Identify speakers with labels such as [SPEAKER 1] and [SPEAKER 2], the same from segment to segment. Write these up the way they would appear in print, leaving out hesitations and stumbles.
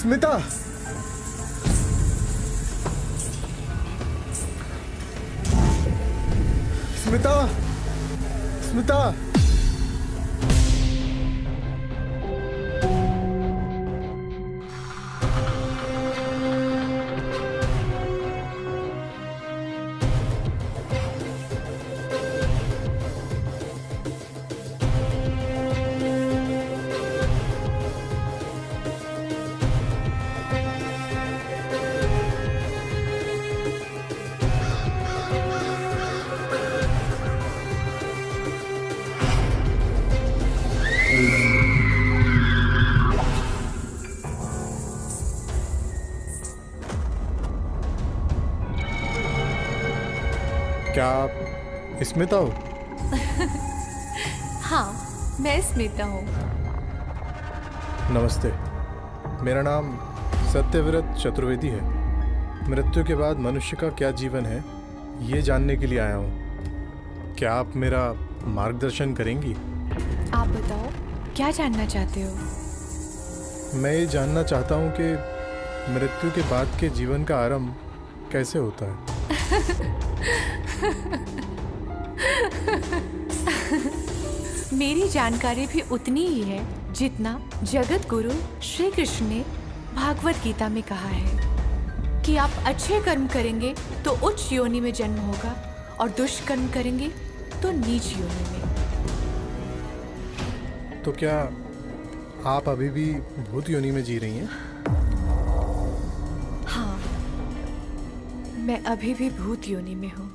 [SPEAKER 1] स्मिता, स्मिता, स्मिता। क्या आप स्मिता हो?
[SPEAKER 2] हाँ, मैं स्मिता हूँ।
[SPEAKER 1] नमस्ते, मेरा नाम सत्यव्रत चतुर्वेदी है। मृत्यु के बाद मनुष्य का क्या जीवन है, ये जानने के लिए आया हूँ। क्या आप मेरा मार्गदर्शन करेंगी?
[SPEAKER 2] आप बताओ, क्या जानना चाहते हो?
[SPEAKER 1] मैं ये जानना चाहता हूँ कि मृत्यु के बाद के जीवन का आरंभ कैसे होता है।
[SPEAKER 2] मेरी जानकारी भी उतनी ही है जितना जगत गुरु श्री कृष्ण ने भागवत गीता में कहा है कि आप अच्छे कर्म करेंगे तो उच्च योनि में जन्म होगा और दुष्कर्म करेंगे तो नीच योनि में।
[SPEAKER 1] तो क्या आप अभी भी भूत योनि में जी रही हैं?
[SPEAKER 2] हाँ, मैं अभी भी भूत योनि में हूँ।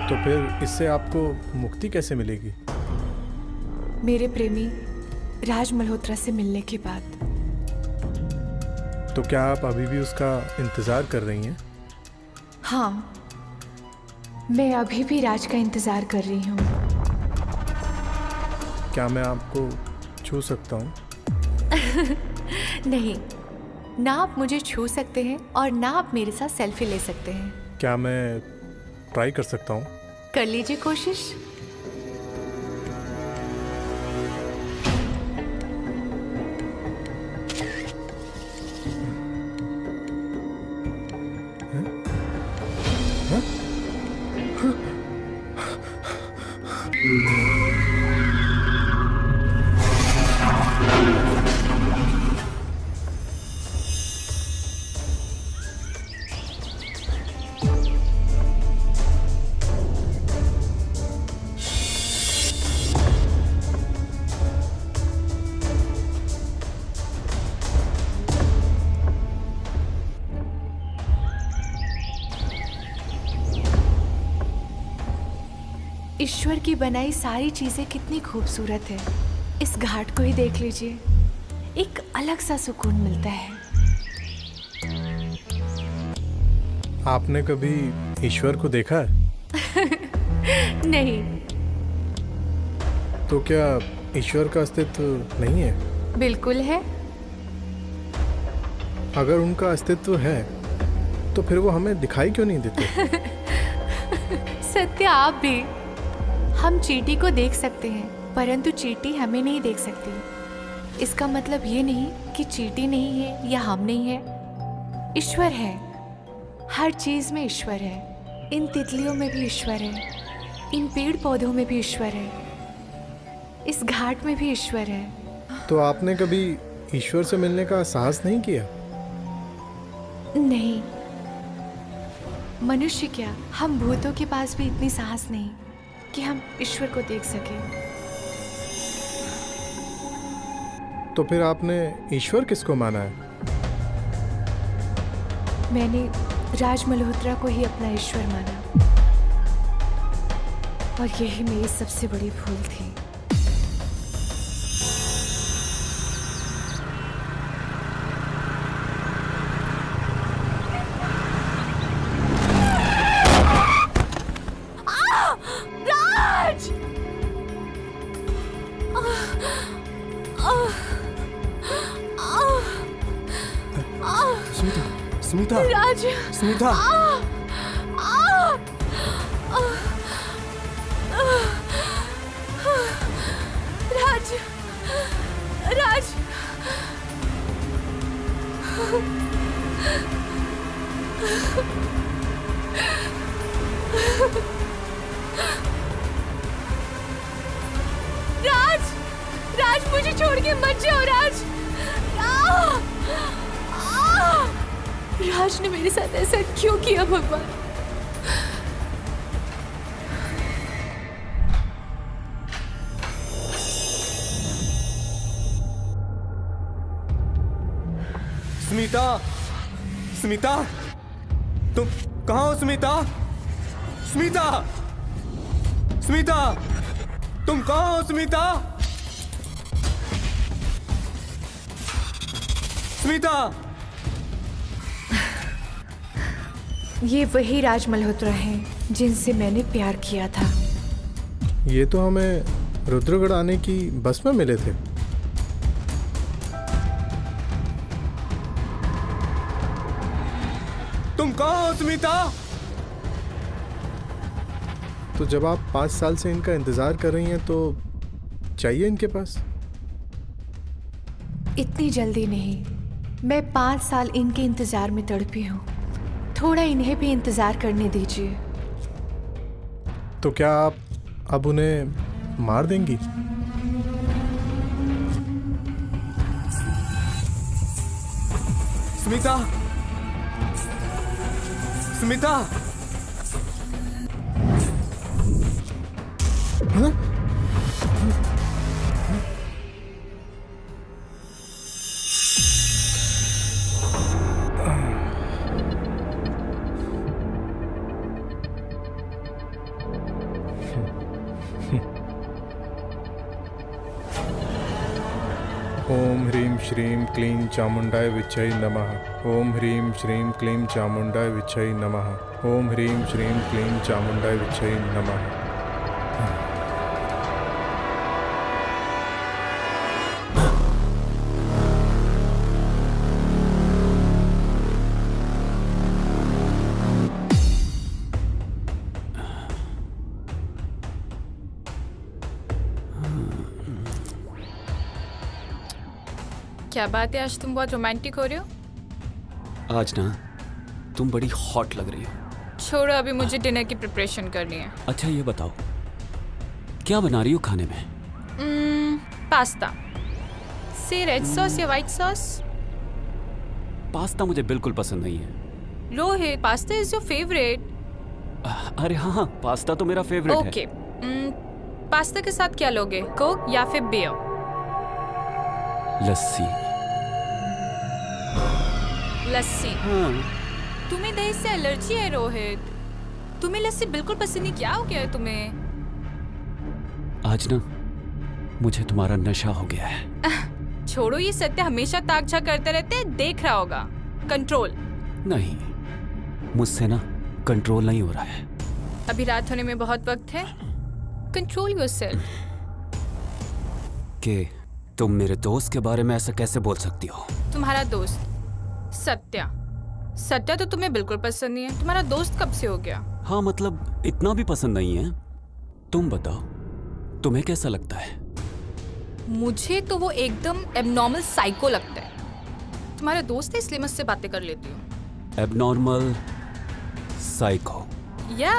[SPEAKER 1] तो फिर इससे आपको मुक्ति कैसे मिलेगी?
[SPEAKER 2] मेरे प्रेमी राज मल्होत्रा से मिलने के बाद।
[SPEAKER 1] तो क्या आप अभी भी उसका इंतजार कर रही हैं?
[SPEAKER 2] हाँ, मैं अभी भी राज का इंतजार कर रही हूँ।
[SPEAKER 1] क्या मैं आपको छू सकता हूँ?
[SPEAKER 2] नहीं, ना आप मुझे छू सकते हैं और ना आप मेरे साथ सेल्फी ले सकते हैं।
[SPEAKER 1] क्या मैं ट्राई कर सकता हूँ?
[SPEAKER 2] कर लीजिए कोशिश। ईश्वर की बनाई सारी चीजें कितनी खूबसूरत है। इस घाट को ही देख लीजिए, एक अलग सा सुकून मिलता है।
[SPEAKER 1] आपने कभी ईश्वर को देखा है?
[SPEAKER 2] नहीं।
[SPEAKER 1] तो क्या ईश्वर का अस्तित्व नहीं है?
[SPEAKER 2] बिल्कुल है।
[SPEAKER 1] अगर उनका अस्तित्व है तो फिर वो हमें दिखाई क्यों नहीं देते?
[SPEAKER 2] सत्य, आप भी। हम चींटी को देख सकते हैं परंतु चींटी हमें नहीं देख सकती। इसका मतलब ये नहीं कि चींटी नहीं है या हम नहीं है। ईश्वर है, हर चीज में ईश्वर है। इन तितलियों में भी ईश्वर है, इन पेड़ पौधों में भी ईश्वर है, इस घाट में भी ईश्वर है।
[SPEAKER 1] तो आपने कभी ईश्वर से मिलने का साहस नहीं किया?
[SPEAKER 2] नहीं, मनुष्य क्या, हम भूतों के पास भी इतनी साहस नहीं कि हम ईश्वर को देख सकें।
[SPEAKER 1] तो फिर आपने ईश्वर किसको माना है?
[SPEAKER 2] मैंने राज मल्होत्रा को ही अपना ईश्वर माना और यही मेरी सबसे बड़ी भूल थी।
[SPEAKER 1] स्मिता,
[SPEAKER 2] राज,
[SPEAKER 1] स्मिता,
[SPEAKER 2] राज, राज, राज, राज मुझे छोड़ के मत जाओ राज। राज ने मेरे साथ ऐसा क्यों किया भगवान?
[SPEAKER 3] स्मिता, स्मिता, तुम कहाँ हो स्मिता? स्मिता, स्मिता, तुम कहाँ हो स्मिता? स्मिता,
[SPEAKER 2] ये वही राज मल्होत्रा हैं जिनसे मैंने प्यार किया था।
[SPEAKER 1] ये तो हमें रुद्रगढ़ आने की बस में मिले थे।
[SPEAKER 3] तुम कहाँ हो स्मिता?
[SPEAKER 1] तो जब आप 5 साल से इनका इंतजार कर रही हैं तो चाहिए इनके पास?
[SPEAKER 2] इतनी जल्दी नहीं। मैं 5 साल इनके इंतजार में तड़पी हूँ। थोड़ा इन्हें भी इंतजार करने दीजिए।
[SPEAKER 1] तो क्या आप अब उन्हें मार देंगी?
[SPEAKER 3] स्मिता, स्मिता,
[SPEAKER 1] हाँ? ओम ह्रीं श्रीं क्लीं चामुंडाय विच्चै नमः। ओम ह्रीं श्रीं क्लीं चामुंडाय विच्चै नमः। ओम ह्रीं श्रीं क्लीं चामुंडाय विच्चै नमः।
[SPEAKER 4] क्या बात है, आज तुम बहुत रोमांटिक हो रहे हो।
[SPEAKER 5] आज ना तुम बड़ी हॉट लग रही हो।
[SPEAKER 4] छोड़ो, अभी मुझे डिनर की प्रिपरेशन करनी है।
[SPEAKER 5] अच्छा ये बताओ क्या बना रही हो खाने में?
[SPEAKER 4] पास्ता। से रेड सॉस या व्हाइट सॉस?
[SPEAKER 5] पास्ता मुझे बिल्कुल पसंद नहीं है।
[SPEAKER 4] Rohit, pasta is your favourite.
[SPEAKER 5] अरे हाँ हाँ, पास्ता तो मेरा फेवरेट है।
[SPEAKER 4] ओके, पास्ता के साथ क्या लोगे, कोक या फिर बियर?
[SPEAKER 5] लस्सी।
[SPEAKER 4] लस्सी?
[SPEAKER 5] हाँ।
[SPEAKER 4] तुम्हें दही से एलर्जी है रोहित। तुम्हें लस्सी बिल्कुल पसंद नहीं, क्या हो गया है तुम्हें?
[SPEAKER 5] आज ना मुझे तुम्हारा नशा हो गया है।
[SPEAKER 4] छोड़ो, ये सत्य हमेशा ताकझा करते रहते हैं, देख रहा होगा। कंट्रोल
[SPEAKER 5] नहीं, मुझसे ना कंट्रोल नहीं हो रहा है।
[SPEAKER 4] अभी रात होने में बहुत वक्त है। Control yourself.
[SPEAKER 5] कि तुम मेरे दोस्त के बारे में ऐसा कैसे बोल सकती हो?
[SPEAKER 4] तुम्हारा दोस्त सत्या? सत्या तो तुम्हें बिल्कुल पसंद नहीं है। तुम्हारा दोस्त कब से हो गया?
[SPEAKER 5] हाँ मतलब इतना भी पसंद नहीं है। तुम बताओ तुम्हें कैसा लगता है?
[SPEAKER 4] मुझे तो वो एकदम एबनॉर्मल साइको लगता है। तुम्हारा दोस्त है इसलिए मैं उससे बातें कर लेती हूँ।
[SPEAKER 5] Abnormal psycho? या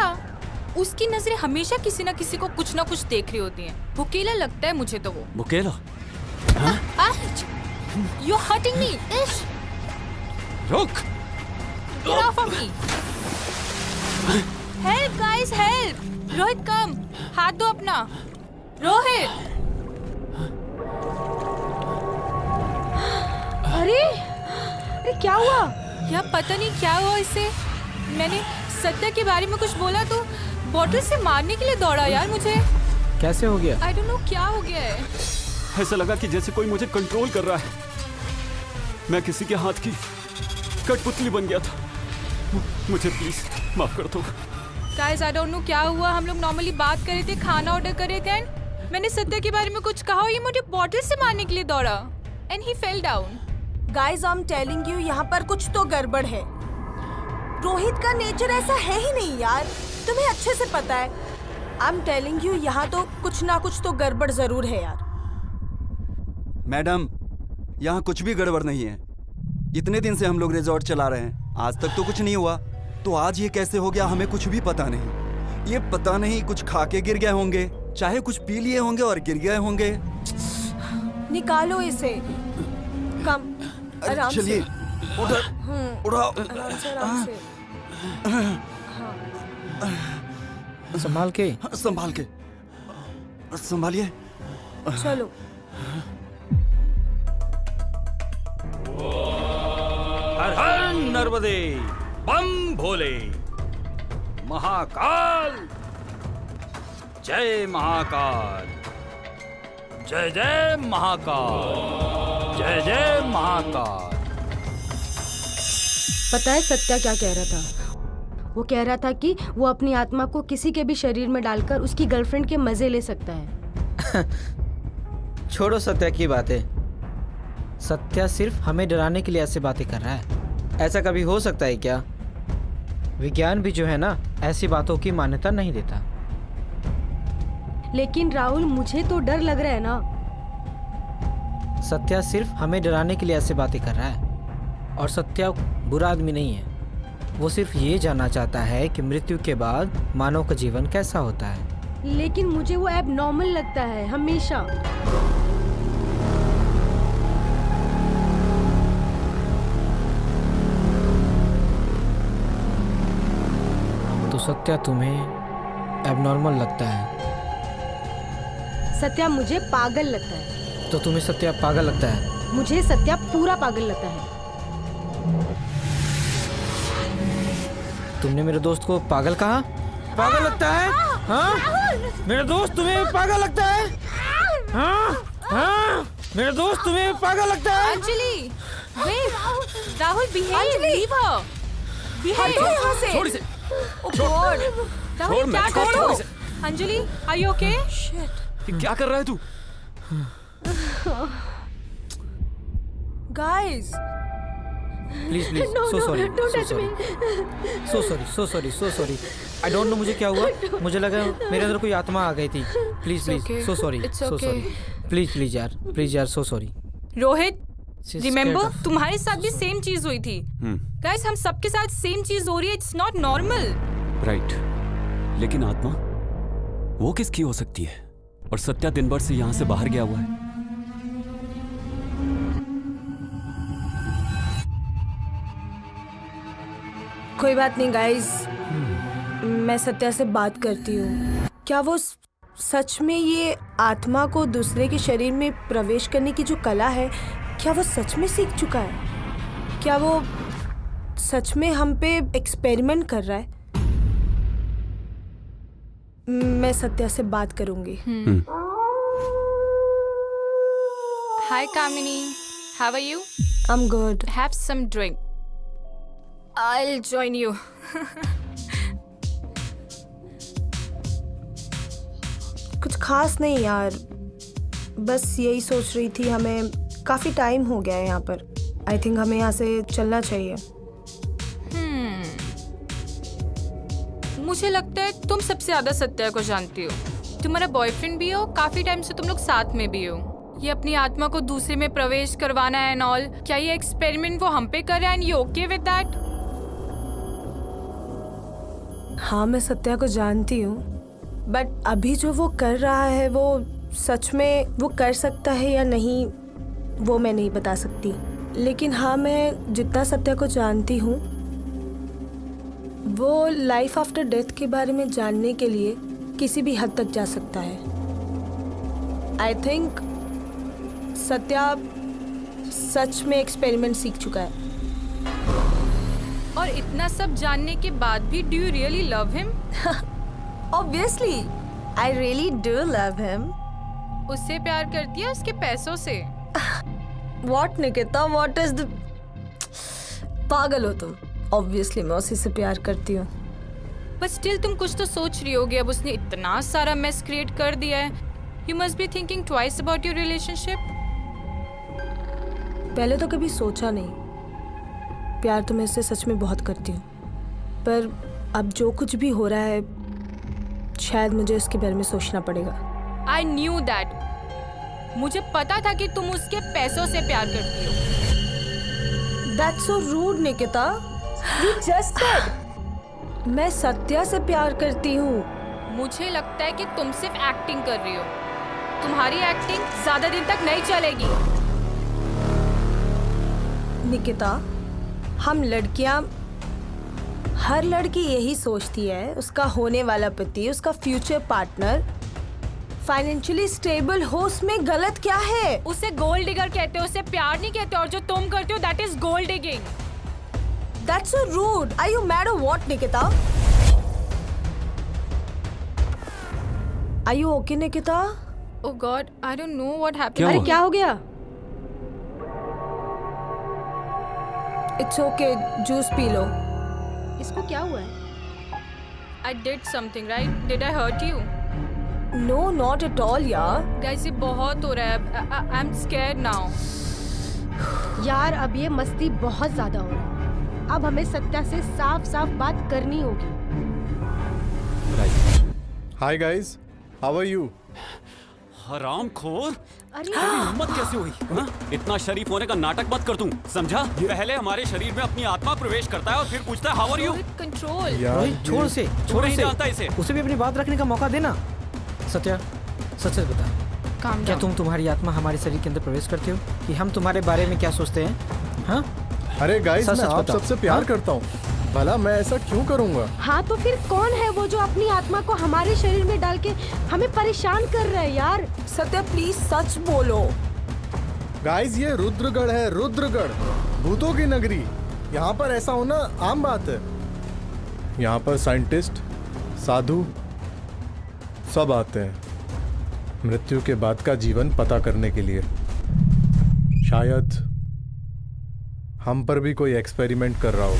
[SPEAKER 4] उसकी नजरें हमेशा किसी ना किसी को कुछ ना कुछ देख रही होती हैं। भुकेला लगता है मुझे तो वो।
[SPEAKER 5] भुकेला?
[SPEAKER 4] You're hurting me. Ish.
[SPEAKER 5] रुक!
[SPEAKER 4] Get off of me. Help guys, help. Rohit कम, हाथ दो अपना। रोहित!
[SPEAKER 2] अरे क्या हुआ?
[SPEAKER 4] यार पता नहीं क्या हुआ इसे। मैंने सत्या के बारे में कुछ बोला तो बॉटल से मारने के लिए दौड़ा यार मुझे।
[SPEAKER 6] कैसे हो गया?
[SPEAKER 4] I don't know क्या हो गया है।
[SPEAKER 5] ऐसा लगा कि जैसे कोई मुझे कंट्रोल कर रहा है। मैं किसी के हाथ की कठपुतली बन गया था। मुझे प्लीज माफ कर दो।
[SPEAKER 4] गाइस आई डोंट नो क्या हुआ। हम लोग नॉर्मली बात कर रहे थे, खाना ऑर्डर कर रहे थे एंड मैंने सत्या के बारे में कुछ कहा और ये मुझे बॉटल से मारने के लिए दौड़ा and he fell down.
[SPEAKER 7] Guys I am telling you, यहाँ पर कुछ तो गड़बड़ है। रोहित का नेचर ऐसा है ही नहीं यार, तुम्हें अच्छे से पता है। आई एम टेलिंग यू, यहाँ तो कुछ ना कुछ तो गड़बड़ जरूर है यार।
[SPEAKER 3] मैडम, यहाँ कुछ भी गड़बड़ नहीं है।
[SPEAKER 6] इतने दिन से हम लोग रिजॉर्ट चला रहे हैं, आज तक तो कुछ नहीं हुआ। तो आज ये कैसे हो गया हमें कुछ भी पता नहीं। ये पता नहीं कुछ खा के गिर गए होंगे, चाहे कुछ पी लिए होंगे और गिर गए होंगे।
[SPEAKER 7] निकालो इसे। कम, आराम से।
[SPEAKER 6] चलिए उधर उठाओ।
[SPEAKER 7] आराम से, आराम से।
[SPEAKER 8] संभाल के।
[SPEAKER 6] संभाल के, संभालिए।
[SPEAKER 7] चलो।
[SPEAKER 5] हर हर नर्मदे, बम भोले, महाकाल, जय महाकाल, जय जय महाकाल, जय जय महाकाल।
[SPEAKER 9] पता है सत्या क्या कह रहा था? वो कह रहा था कि वो अपनी आत्मा को किसी के भी शरीर में डालकर उसकी गर्लफ्रेंड के मजे ले सकता है।
[SPEAKER 8] छोड़ो सत्या की बातें। सत्या सिर्फ हमें डराने के लिए ऐसे बातें कर रहा है। ऐसा कभी हो सकता है क्या? विज्ञान भी जो है ना, ऐसी बातों की मान्यता नहीं देता।
[SPEAKER 9] लेकिन राहुल, मुझे तो डर लग रहा है ना।
[SPEAKER 8] सत्या सिर्फ हमें डराने के लिए ऐसे बातें कर रहा है। और सत्या बुरा आदमी नहीं है। वो सिर्फ ये जानना चाहता है कि मृत्यु के बाद मानव का जीवन कैसा होता है।
[SPEAKER 9] लेकिन मुझे वो एब नॉर्मल लगता है हमेशा।
[SPEAKER 8] तो सत्या तुम्हें एबनॉर्मल लगता है?
[SPEAKER 9] सत्या मुझे पागल लगता है।
[SPEAKER 8] तो तुम्हें सत्या पागल लगता है?
[SPEAKER 9] मुझे सत्या पूरा पागल लगता है।
[SPEAKER 8] तुमने मेरे दोस्त को पागल कहा? पागल लगता है? हाँ? मेरे दोस्त तुम्हें पागल लगता है? हाँ? हाँ? मेरे दोस्त तुम्हें पागल लगता है?
[SPEAKER 4] Anjali, wait, Rahul, behave, leave her, behave.
[SPEAKER 7] यहाँ से।
[SPEAKER 5] छोड़ इसे।
[SPEAKER 7] Oh God.
[SPEAKER 4] राहुल, क्या कर रहे हो? Anjali, are you okay?
[SPEAKER 5] ये क्या कर रहा है तू?
[SPEAKER 7] Guys.
[SPEAKER 8] Please please, so sorry, so sorry. I don't know मुझे क्या हुआ। मुझे लगा मेरे अंदर कोई आत्मा आ गई थी। Please please, so sorry, so sorry. Please यार, so sorry.
[SPEAKER 4] Rohit,
[SPEAKER 8] She's
[SPEAKER 4] remember
[SPEAKER 8] scared of-
[SPEAKER 4] तुम्हारे साथ भी सेम चीज हुई थी। गाइस, हम सबके साथ सेम चीज हो रही है। It's not normal.
[SPEAKER 5] राइट, लेकिन आत्मा वो किसकी हो सकती है? और सत्या दिन भर से यहाँ से बाहर गया हुआ है।
[SPEAKER 7] कोई बात नहीं गाइस, मैं सत्या से बात करती हूँ। क्या वो सच में ये आत्मा को दूसरे के शरीर में प्रवेश करने की जो कला है, क्या वो सच में सीख चुका है? क्या वो सच में हम पे एक्सपेरिमेंट कर रहा है? मैं सत्या से बात करूंगी।
[SPEAKER 4] Hi Kamini, how are you?
[SPEAKER 7] I am good.
[SPEAKER 4] Have some drink, I'll join you.
[SPEAKER 7] कुछ खास नहीं यार, बस यही सोच रही थी, हमें काफी टाइम हो गया है यहाँ पर। आई थिंक हमें यहाँ से चलना चाहिए।
[SPEAKER 4] मुझे लगता है तुम सबसे ज्यादा सत्या को जानती हो। तुम्हारा बॉयफ्रेंड भी हो, काफी टाइम से तुम लोग साथ में भी हो। ये अपनी आत्मा को दूसरे में प्रवेश करवाना है एंड ऑल, क्या ये एक्सपेरिमेंट वो हम पे कर रहा है and you okay with that?
[SPEAKER 7] हाँ, मैं सत्या को जानती हूँ, बट अभी जो वो कर रहा है वो सच में वो कर सकता है या नहीं, वो मैं नहीं बता सकती। लेकिन हाँ, मैं जितना सत्या को जानती हूँ, वो लाइफ आफ्टर डेथ के बारे में जानने के लिए किसी भी हद तक जा सकता है। आई थिंक सत्या सच में एक्सपेरिमेंट सीख चुका है।
[SPEAKER 4] और इतना सब जानने के बाद भी do you really love him?
[SPEAKER 7] Obviously, I really do love him.
[SPEAKER 4] उससे प्यार करती है उसके पैसों से?
[SPEAKER 7] What Nikita? What is the? पागल हो तुम। Obviously मैं उसी से प्यार करती हूँ।
[SPEAKER 4] बट स्टिल तुम कुछ तो सोच रही होगी। अब उसने इतना सारा मेस क्रिएट कर दिया है। You must be thinking twice about your relationship.
[SPEAKER 7] पहले तो कभी सोचा नहीं। प्यार तो मैं इससे सच में बहुत करती हूँ, पर अब जो कुछ भी हो रहा है, शायद मुझे इसके बारे में सोचना पड़ेगा।
[SPEAKER 4] I knew that. मुझे पता था कि तुम उसके पैसों से प्यार करती हो।
[SPEAKER 7] That's so rude, Nikita. You just said. मैं सत्या से प्यार करती हूँ.
[SPEAKER 4] मुझे लगता है कि तुम सिर्फ एक्टिंग कर रही हो. तुम्हारी एक्टिंग ज्यादा दिन तक नहीं चलेगी.
[SPEAKER 7] निकिता, हम लड़कियां, हर लड़की यही सोचती है उसका होने वाला पति, उसका फ्यूचर पार्टनर फाइनेंशियली स्टेबल हो. उसमें गलत क्या है?
[SPEAKER 4] उसे गोल्ड डिगर कहते हो, उसे प्यार नहीं कहते. और जो तुम करते हो that is gold digging.
[SPEAKER 7] That's so rude. Are you mad or what, Nikita? Are you okay, Nikita?
[SPEAKER 4] Oh God, I don't know what happened.
[SPEAKER 9] अरे क्या हो गया?
[SPEAKER 7] It's okay. Juice P low.
[SPEAKER 9] इसको क्या हुआ है?
[SPEAKER 4] I did something, right? Did I hurt you?
[SPEAKER 7] No, not at all, यार.
[SPEAKER 4] Guys, ये बहुत हो रहा है. I'm scared now.
[SPEAKER 9] यार अब ये मस्ती बहुत ज्यादा हो रहा है. अब हमें सत्या से साफ साफ बात करनी होगी.
[SPEAKER 1] Hi guys, how are you?
[SPEAKER 5] हरामखोर,
[SPEAKER 9] अरे
[SPEAKER 5] तेरी हिम्मत कैसे हुई? हाँ? इतना शरीफ होने का नाटक मत कर तू, समझा? पहले हमारे शरीर में अपनी आत्मा प्रवेश करता है और फिर पूछता है हाउ आर यू?
[SPEAKER 4] कंट्रोल.
[SPEAKER 1] यार
[SPEAKER 8] रोहित छोड़ उसे,
[SPEAKER 5] तू
[SPEAKER 8] छोड़
[SPEAKER 5] नहीं
[SPEAKER 8] उसे.
[SPEAKER 5] जानता इसे.
[SPEAKER 8] उसे भी अपनी बात रखने का मौका देना. सत्या, सच सच बता,
[SPEAKER 4] Calm
[SPEAKER 8] क्या
[SPEAKER 4] down.
[SPEAKER 8] तुम तुम्हारी आत्मा हमारे शरीर के अंदर प्रवेश करते हो कि हम तुम्हारे बारे में क्या सोचते हैं? हाँ,
[SPEAKER 1] अरे गाइस,
[SPEAKER 8] सच
[SPEAKER 1] मैं
[SPEAKER 8] सच
[SPEAKER 1] आप
[SPEAKER 8] बताओ.
[SPEAKER 1] सबसे प्यार
[SPEAKER 8] हाँ?
[SPEAKER 1] करता हूँ. भला मैं ऐसा क्यों करूँगा?
[SPEAKER 9] हाँ तो फिर कौन है वो जो अपनी आत्मा को हमारे शरीर में डाल के हमें परेशान कर रहा है यार?
[SPEAKER 7] सत्या प्लीज सच बोलो.
[SPEAKER 1] गाइस, ये रुद्रगढ़ है, रुद्रगढ़, भूतों की नगरी. यहाँ पर ऐसा होना आम बात है. यहाँ पर साइंटिस्ट, साधु सब आते हैं मृत्यु के बाद का जीवन पता करने के लिए. शायद हम पर भी कोई एक्सपेरिमेंट कर रहा हो.